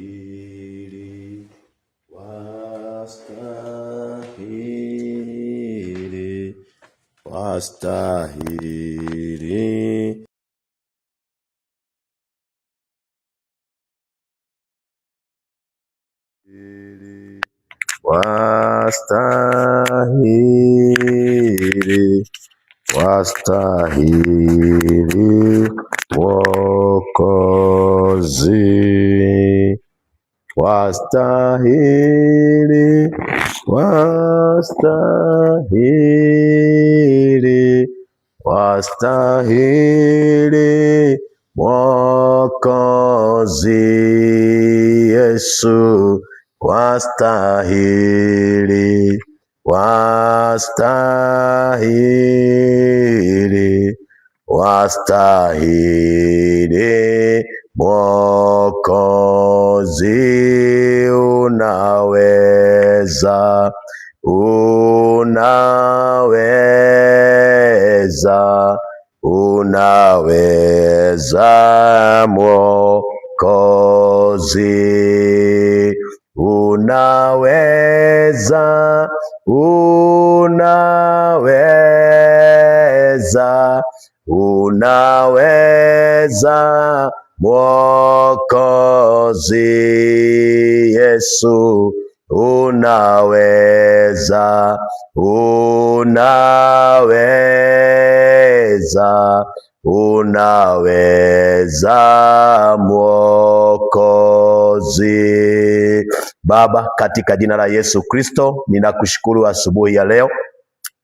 Wastahili, wastahili, wastahili. Wastahili, wastahili Mwokozi, wastahili, wastahili, wastahili Mwokozi Yesu, wastahili, wastahili, wastahili Mwokozi, unaweza, unaweza, unaweza Mwokozi, unaweza, unaweza, unaweza Mwokozi Yesu, unaweza, unaweza, unaweza Mwokozi. Baba, katika jina la Yesu Kristo, ninakushukuru asubuhi ya leo.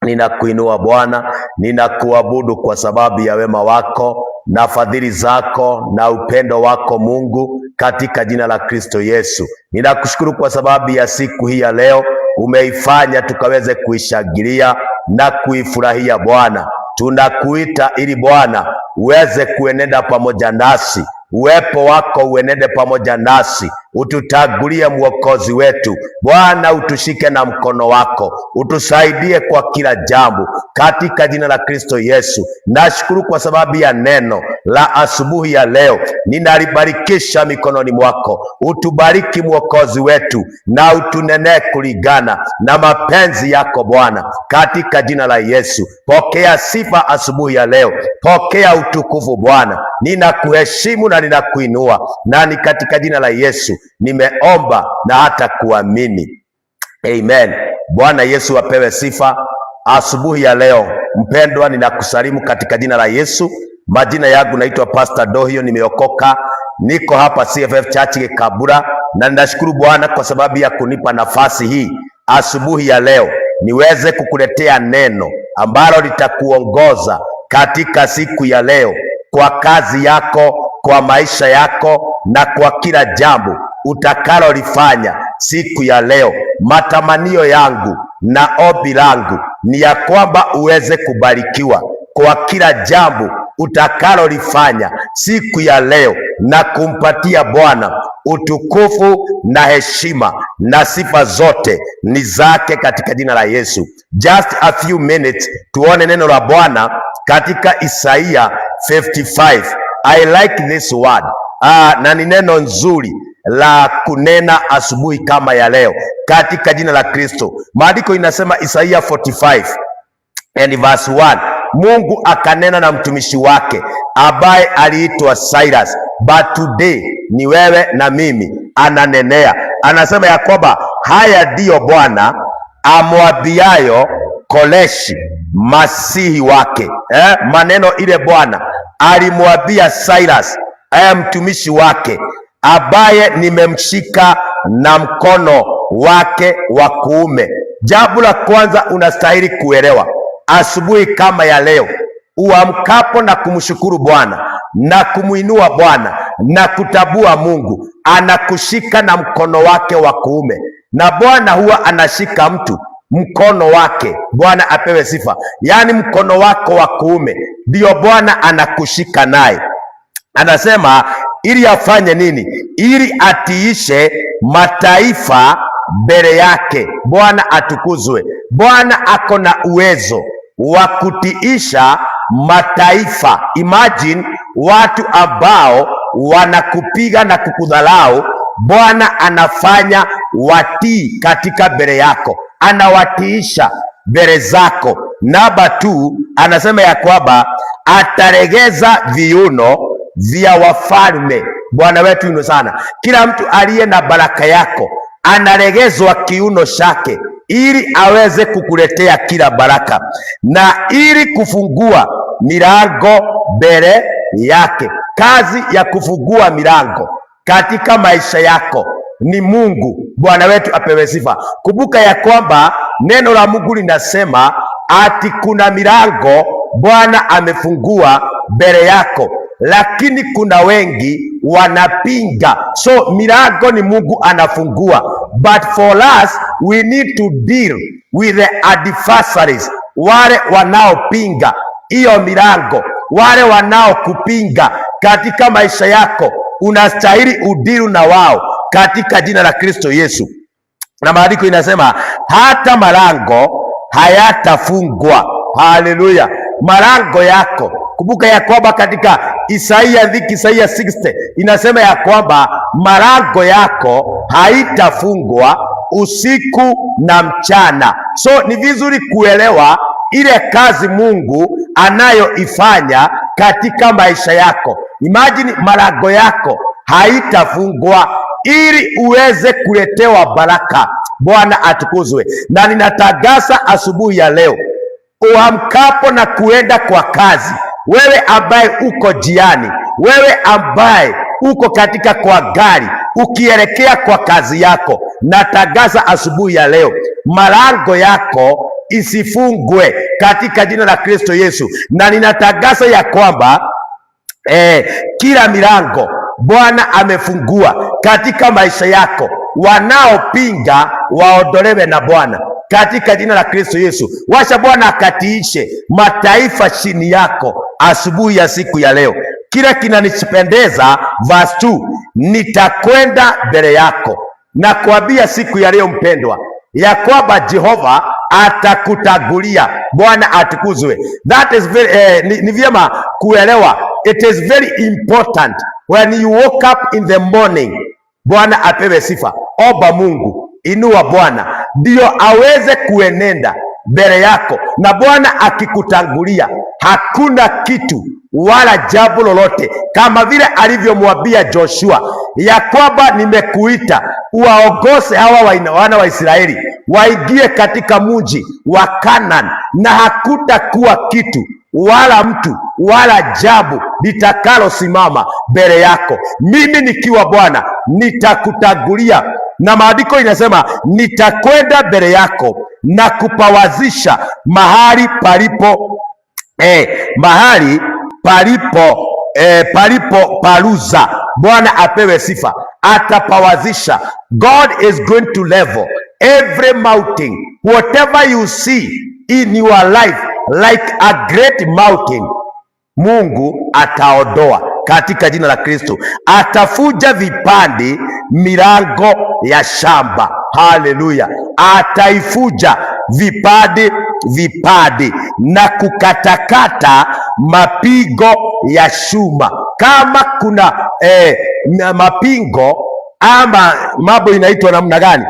Ninakuinua Bwana, ninakuabudu kwa sababu ya wema wako na fadhili zako na upendo wako Mungu, katika jina la Kristo Yesu. Ninakushukuru kwa sababu ya siku hii ya leo, umeifanya tukaweze kuishangilia na kuifurahia Bwana. Tunakuita ili Bwana uweze kuenenda pamoja nasi, uwepo wako uenende pamoja nasi, ututangulie Mwokozi wetu Bwana, utushike na mkono wako, utusaidie kwa kila jambo, katika jina la Kristo Yesu. Nashukuru kwa sababu ya neno la asubuhi ya leo, ninalibarikisha mikononi mwako. Utubariki Mwokozi wetu na utunenee kulingana na mapenzi yako Bwana, katika jina la Yesu. Pokea sifa asubuhi ya leo, pokea utukufu Bwana. Ninakuheshimu na ninakuinua, na ni katika jina la Yesu nimeomba na hata kuamini, amen. Bwana Yesu apewe sifa. Asubuhi ya leo mpendwa, ninakusalimu katika jina la Yesu. Majina yangu naitwa Pastor Dohio, nimeokoka, niko hapa CFF Church Kabura, na ninashukuru Bwana kwa sababu ya kunipa nafasi hii asubuhi ya leo niweze kukuletea neno ambalo litakuongoza katika siku ya leo, kwa kazi yako, kwa maisha yako na kwa kila jambo utakalolifanya siku ya leo. Matamanio yangu na ombi langu ni ya kwamba uweze kubarikiwa kwa kila jambo utakalolifanya siku ya leo, na kumpatia Bwana utukufu na heshima na sifa zote ni zake, katika jina la Yesu. Just a few minutes tuone neno la Bwana katika Isaia 55. I like this word. Na ni neno nzuri la kunena asubuhi kama ya leo, katika jina la Kristo. Maandiko inasema Isaia 45 and verse 1, Mungu akanena na mtumishi wake ambaye aliitwa Cyrus, but today ni wewe na mimi ananenea. Anasema ya kwamba haya ndiyo Bwana amwambiayo Koreshi masihi wake. Maneno ile Bwana alimwambia Cyrus, mtumishi wake, ambaye nimemshika na mkono wake wa kuume. Jambo la kwanza unastahili kuelewa asubuhi kama ya leo, uamkapo na kumshukuru Bwana na kumuinua Bwana na kutabua Mungu anakushika na mkono wake wa kuume. Na Bwana huwa anashika mtu mkono wake. Bwana apewe sifa. Yaani mkono wako wa kuume ndio Bwana anakushika naye. Anasema ili afanye nini? Ili atiishe mataifa mbele yake. Bwana atukuzwe. Bwana ako na uwezo wa kutiisha mataifa. Imagine watu ambao wanakupiga na kukudhalau, Bwana anafanya watii katika mbele yako, anawatiisha mbele zako. Namba 2 anasema ya kwamba ataregeza viuno vya wafalme. Bwana wetu yuno sana. Kila mtu aliye na baraka yako anaregezwa kiuno chake ili aweze kukuletea kila baraka na ili kufungua milango mbele yake. Kazi ya kufungua milango katika maisha yako ni Mungu. Bwana wetu apewe sifa. Kumbuka ya kwamba neno la Mungu linasema ati kuna milango Bwana amefungua mbele yako, lakini kuna wengi wanapinga. So milango ni Mungu anafungua, but for us we need to deal with the adversaries, wale wanaopinga hiyo milango, wale wanaokupinga katika maisha yako. Unastahili udiru na wao katika jina la Kristo Yesu. Na maandiko inasema hata malango hayatafungwa. Haleluya! Malango yako, kumbuka ya kwamba katika Isaia 60 inasema ya kwamba malango yako haitafungwa usiku na mchana. So ni vizuri kuelewa ile kazi Mungu anayoifanya katika maisha yako. Imagine malango yako haitafungwa ili uweze kuletewa baraka. Bwana atukuzwe. Na ninatangaza asubuhi ya leo, uamkapo na kuenda kwa kazi, wewe ambaye uko jiani, wewe ambaye uko katika kwa gari ukielekea kwa kazi yako, natangaza asubuhi ya leo malango yako isifungwe katika jina la Kristo Yesu. Na ninatangaza ya kwamba kila milango Bwana amefungua katika maisha yako. Wanaopinga waondolewe na Bwana katika jina la Kristo Yesu. Washa Bwana akatiishe mataifa chini yako asubuhi ya siku ya leo. Kila kinanipendeza, verse 2, nitakwenda mbele yako. Na kuambia siku ya leo mpendwa, ya kwamba Jehova atakutangulia. Bwana atukuzwe. That is very ni vyema kuelewa. It is very important when you woke up in the morning. Bwana apewe sifa. Omba Mungu, inua Bwana ndio aweze kuenenda mbele yako, na Bwana akikutangulia hakuna kitu wala jambo lolote, kama vile alivyomwambia Joshua ya kwamba nimekuita uwaongoze hawa wana wa Israeli waingie katika mji wa Kanaan, na hakutakuwa kitu wala mtu wala jambo litakalosimama mbele yako. Mimi nikiwa Bwana nitakutangulia, na maandiko inasema nitakwenda mbele yako na kupawazisha mahali palipo palipo paruza. Bwana apewe sifa. Atapawazisha. God is going to level every mountain. Whatever you see in your life like a great mountain, Mungu ataondoa katika jina la Kristo. Atafuja vipande milango ya shamba. Haleluya! Ataifuja vipande na kukatakata mapigo ya shuma. Kama kuna mapingo ama mambo inaitwa namna gani,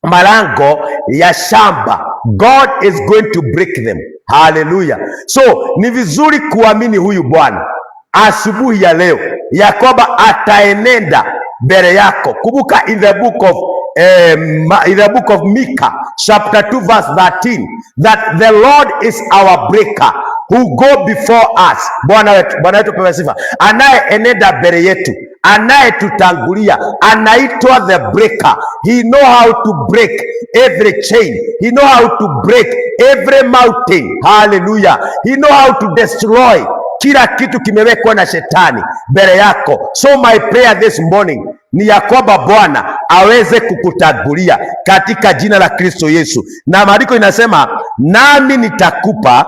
malango ya shamba, God is going to break them. Haleluya! So ni vizuri kuamini huyu Bwana asubuhi ya leo ya kwamba ataenenda mbele yako. Kumbuka in the book of Micah chapter 2 verse 13 that the Lord is our breaker who go before us. Bwana wetu pewe sifa. Anayeenenda mbele yetu, anayetutangulia, anaitwa the breaker. He know how to break every chain. He know how to break every mountain. Hallelujah. He know how to destroy kila kitu kimewekwa na shetani mbele yako. So my prayer this morning ni ya kwamba Bwana aweze kukutangulia katika jina la Kristo Yesu. Na maandiko inasema nami nitakupa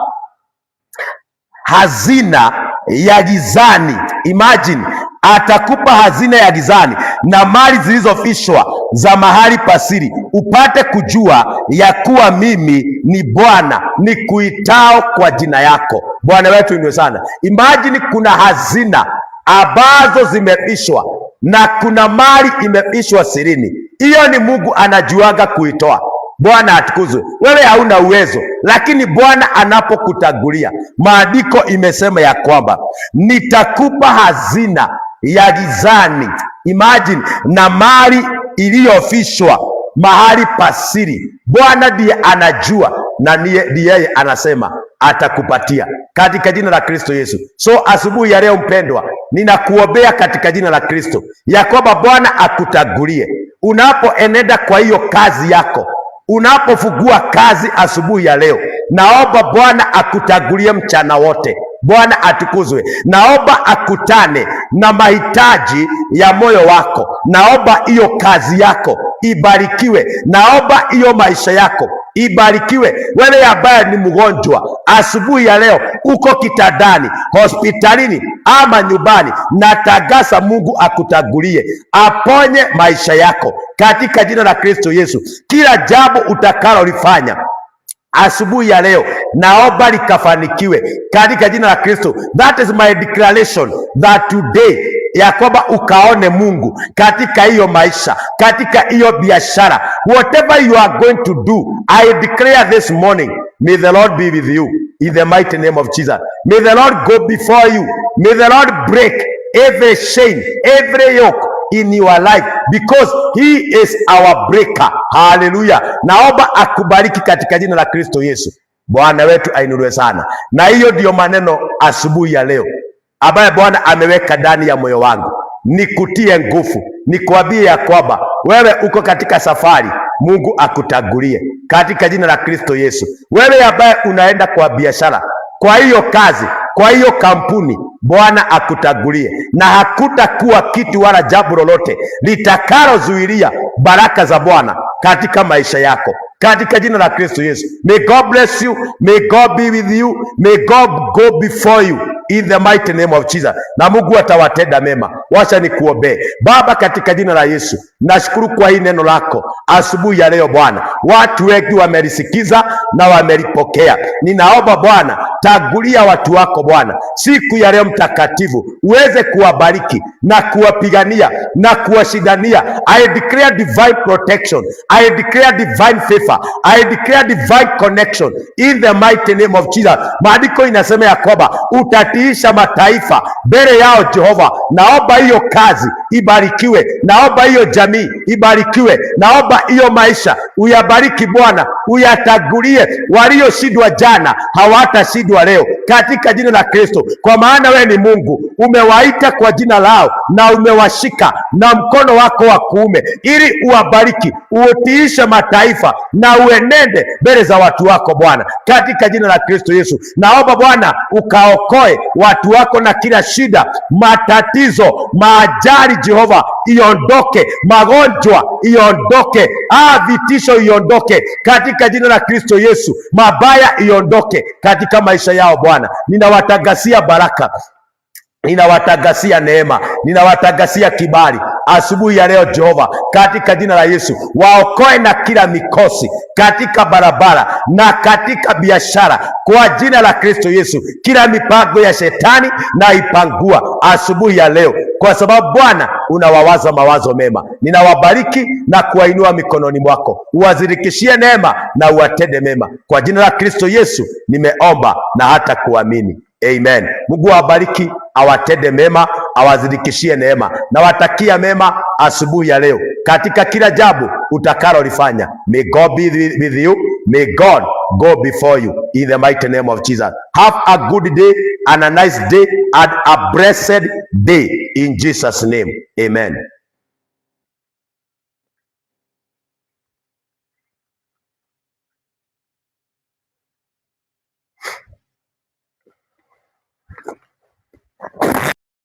hazina ya gizani. Imagine, atakupa hazina ya gizani na mali zilizofichwa za mahali pasiri, upate kujua ya kuwa mimi ni Bwana nikuitao kwa jina yako. Bwana wetu ndio sana. Imagine kuna hazina ambazo zimefishwa, na kuna mali imefishwa sirini. Hiyo ni Mungu anajuaga kuitoa. Bwana atukuzwe. Wewe hauna uwezo, lakini Bwana anapokutagulia, maandiko imesema ya kwamba nitakupa hazina ya gizani, imagine, na mali iliyofishwa mahali pasiri. Bwana ndiye anajua, na ndiye yeye anasema atakupatia katika jina la Kristo Yesu. So asubuhi ya leo mpendwa, ninakuombea katika jina la Kristo ya kwamba Bwana akutagulie unapoenenda kwa hiyo kazi yako. Unapofungua kazi asubuhi ya leo, naomba Bwana akutagulie mchana wote. Bwana atukuzwe. Naomba akutane na mahitaji ya moyo wako. Naomba hiyo kazi yako ibarikiwe. Naomba hiyo maisha yako ibarikiwe. Wewe ambaye ni mgonjwa asubuhi ya leo, uko kitandani, hospitalini ama nyumbani, natangaza Mungu akutagulie, aponye maisha yako katika jina la Kristo Yesu. Kila jambo utakalolifanya asubuhi ya leo, naomba likafanikiwe katika jina la Kristo. That is my declaration, that today, ya kwamba ukaone Mungu katika hiyo maisha, katika hiyo biashara. Whatever you are going to do, I declare this morning, may the Lord be with you in the mighty name of Jesus. May the Lord go before you. May the Lord break every chain, every yoke in your life, because he is our breaker. Hallelujah. Naomba akubariki katika jina la Kristo Yesu. Bwana wetu ainuliwe sana. Na hiyo ndio maneno asubuhi ya leo ambaye Bwana ameweka ndani ya moyo wangu, nikutie nguvu, nikuambie ya kwamba wewe uko katika safari, Mungu akutagulie katika jina la Kristo Yesu. Wewe ambaye unaenda kwa biashara, kwa hiyo kazi, kwa hiyo kampuni, Bwana akutagulie, na hakutakuwa kitu wala jambo lolote litakalozuilia baraka za Bwana katika maisha yako katika jina la Kristo Yesu. May God bless you. May God be with you. May God go before you in the mighty name of Jesus. Na Mungu atawatenda mema. Wacha nikuombee. Baba, katika jina la Yesu, nashukuru kwa hii neno lako asubuhi ya leo Bwana. Watu wengi wamelisikiza na wamelipokea. Ninaomba Bwana, tagulia watu wako Bwana siku ya leo mtakatifu, uweze kuwabariki na kuwapigania na kuwashindania. I declare divine protection. I declare divine favor. I declare divine connection in the mighty name of Jesus. Maandiko inasema ya kwamba utatiisha mataifa mbele yao Jehova. Naomba hiyo kazi ibarikiwe. Naomba hiyo jamii ibarikiwe. Naomba hiyo maisha uyabariki Bwana, uyatagulie. Walioshindwa jana hawatashindwa leo katika jina la Kristo, kwa maana wewe ni Mungu. Umewaita kwa jina lao na umewashika na mkono wako wa kuume ili uwabariki, utiishe mataifa na uenende mbele za watu wako Bwana katika jina la Kristo Yesu. Naomba Bwana ukaokoe watu wako na kila shida, matatizo, maajali Jehova iondoke, magonjwa iondoke, vitisho iondoke katika jina la Kristo Yesu, mabaya iondoke katika maisha yao Bwana. Ninawatangazia baraka, ninawatangazia neema, ninawatangazia kibali asubuhi ya leo Jehova katika jina la Yesu. Waokoe na kila mikosi katika barabara na katika biashara kwa jina la Kristo Yesu. Kila mipango ya shetani na ipangua asubuhi ya leo, kwa sababu Bwana unawawaza mawazo mema. Ninawabariki na kuwainua mikononi mwako, uwazirikishie neema na uwatende mema. Kwa jina la Kristo Yesu nimeomba na hata kuamini. Amen. Mungu awabariki, awatende mema, awazidikishie neema, na watakia mema asubuhi ya leo katika kila jambo utakalolifanya. May God be with you. May God go before you in the mighty name of Jesus. Have a good day and a nice day and a blessed day in Jesus' name. Amen.